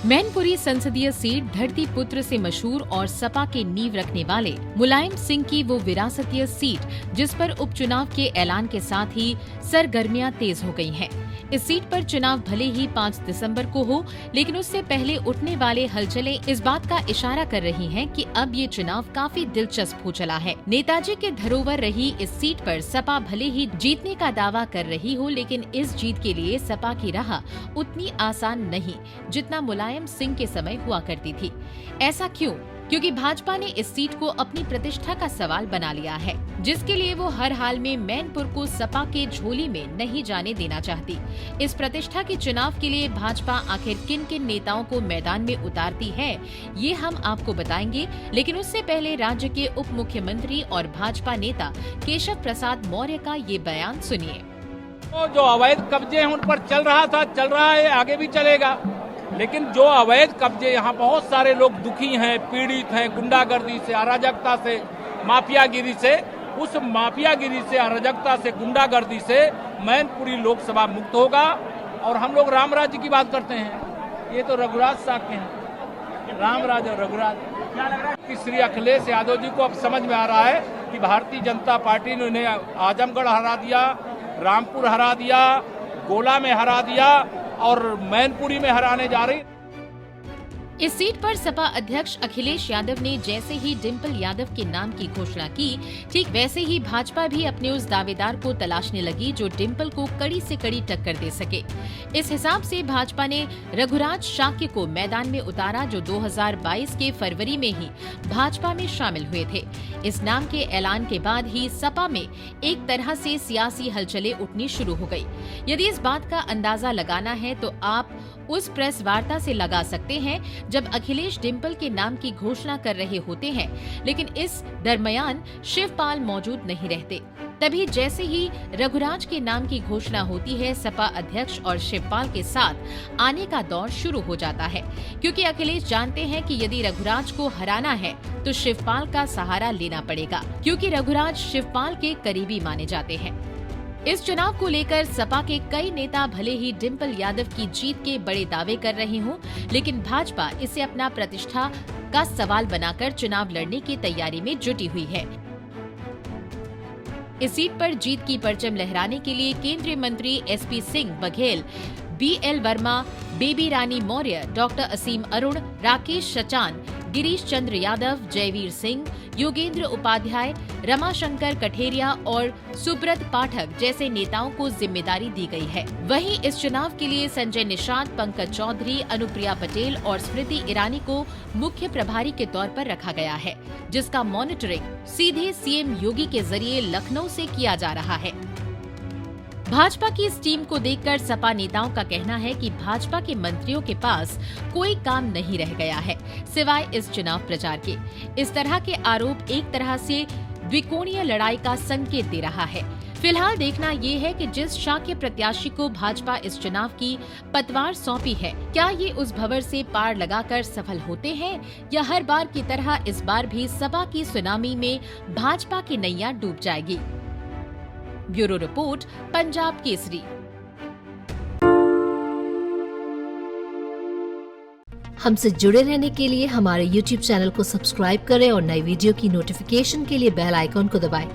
मैनपुरी संसदीय सीट धरती पुत्र से मशहूर और सपा के नींव रखने वाले मुलायम सिंह की वो विरासतीय सीट जिस पर उपचुनाव के ऐलान के साथ ही सरगर्मियां तेज हो गई हैं। इस सीट पर चुनाव भले ही 5 दिसंबर को हो, लेकिन उससे पहले उठने वाले हलचलें इस बात का इशारा कर रही हैं कि अब ये चुनाव काफी दिलचस्प हो चला है। नेताजी के धरोहर रही इस सीट पर सपा भले ही जीतने का दावा कर रही हो, लेकिन इस जीत के लिए सपा की राह उतनी आसान नहीं जितना मुलायम सिंह के समय हुआ करती थी। ऐसा क्यों? क्योंकि भाजपा ने इस सीट को अपनी प्रतिष्ठा का सवाल बना लिया है, जिसके लिए वो हर हाल में मैनपुर को सपा के झोली में नहीं जाने देना चाहती। इस प्रतिष्ठा के चुनाव के लिए भाजपा आखिर किन किन नेताओं को मैदान में उतारती है, ये हम आपको बताएंगे। लेकिन उससे पहले राज्य के उप मुख्यमंत्री और भाजपा नेता केशव प्रसाद मौर्य का ये बयान सुनिए। जो अवैध कब्जे उन पर चल रहा है, आगे भी चलेगा। लेकिन जो अवैध कब्जे, यहाँ बहुत सारे लोग दुखी हैं, पीड़ित हैं, गुंडागर्दी से, अराजकता से, माफियागिरी से, उस माफियागिरी से, अराजकता से, गुंडागर्दी से मैनपुरी लोकसभा मुक्त होगा। और हम लोग राम राज्य की बात करते हैं, ये तो रघुराज साहब के हैं, राम राज्य और रघुराज। क्या लग रहा है कि श्री अखिलेश यादव जी को अब समझ में आ रहा है कि भारतीय जनता पार्टी ने उन्हें आजमगढ़ हरा दिया, रामपुर हरा दिया, गोला में हरा दिया और मैनपुरी में हराने जा रही। इस सीट पर सपा अध्यक्ष अखिलेश यादव ने जैसे ही डिम्पल यादव के नाम की घोषणा की, ठीक वैसे ही भाजपा भी अपने उस दावेदार को तलाशने लगी जो डिम्पल को कड़ी से कड़ी टक्कर दे सके। इस हिसाब से भाजपा ने रघुराज शाक्य को मैदान में उतारा, जो 2022 के फरवरी में ही भाजपा में शामिल हुए थे। इस नाम के ऐलान के बाद ही सपा में एक तरह से सियासी हलचलें उठनी शुरू हो गई। यदि इस बात का अंदाजा लगाना है तो आप उस प्रेस वार्ता से लगा सकते हैं जब अखिलेश डिम्पल के नाम की घोषणा कर रहे होते हैं, लेकिन इस दरमियान शिवपाल मौजूद नहीं रहते। तभी जैसे ही रघुराज के नाम की घोषणा होती है, सपा अध्यक्ष और शिवपाल के साथ आने का दौर शुरू हो जाता है, क्योंकि अखिलेश जानते हैं कि यदि रघुराज को हराना है तो शिवपाल का सहारा लेना पड़ेगा, क्योंकि रघुराज शिवपाल के करीबी माने जाते हैं। इस चुनाव को लेकर सपा के कई नेता भले ही डिम्पल यादव की जीत के बड़े दावे कर रहे हों, लेकिन भाजपा इसे अपना प्रतिष्ठा का सवाल बनाकर चुनाव लड़ने की तैयारी में जुटी हुई है। इस सीट पर जीत की परचम लहराने के लिए केंद्रीय मंत्री SP Singh Baghel, BL Verma, Baby Rani Maurya, doctor Asim Arun, Rakesh Sachan, Girish Chandra Yadav, Jaiveer Singh, Yogendra Upadhyay, Ramashankar Katheria और सुब्रत पाठक जैसे नेताओं को जिम्मेदारी दी गई है। वहीं इस चुनाव के लिए संजय निषाद, पंकज चौधरी, अनुप्रिया पटेल और स्मृति ईरानी को मुख्य प्रभारी के तौर पर रखा गया है, जिसका मॉनिटरिंग सीधे सीएम योगी के जरिए लखनऊ से किया जा रहा है। भाजपा की इस टीम को देखकर सपा नेताओं का कहना है कि भाजपा के मंत्रियों के पास कोई काम नहीं रह गया है सिवाय इस चुनाव प्रचार के। इस तरह के आरोप एक तरह से द्विकोणीय लड़ाई का संकेत दे रहा है। फिलहाल देखना ये है कि जिस शाक्य प्रत्याशी को भाजपा इस चुनाव की पतवार सौंपी है, क्या ये उस भंवर से पार लगाकर सफल होते हैं, या हर बार की तरह इस बार भी सपा की सुनामी में भाजपा की नैया डूब जाएगी। Bureau report, Punjab Kesari. हमसे जुड़े रहने के लिए हमारे YouTube चैनल को सब्सक्राइब करें और नई वीडियो की नोटिफिकेशन के लिए बेल आइकॉन को दबाएं।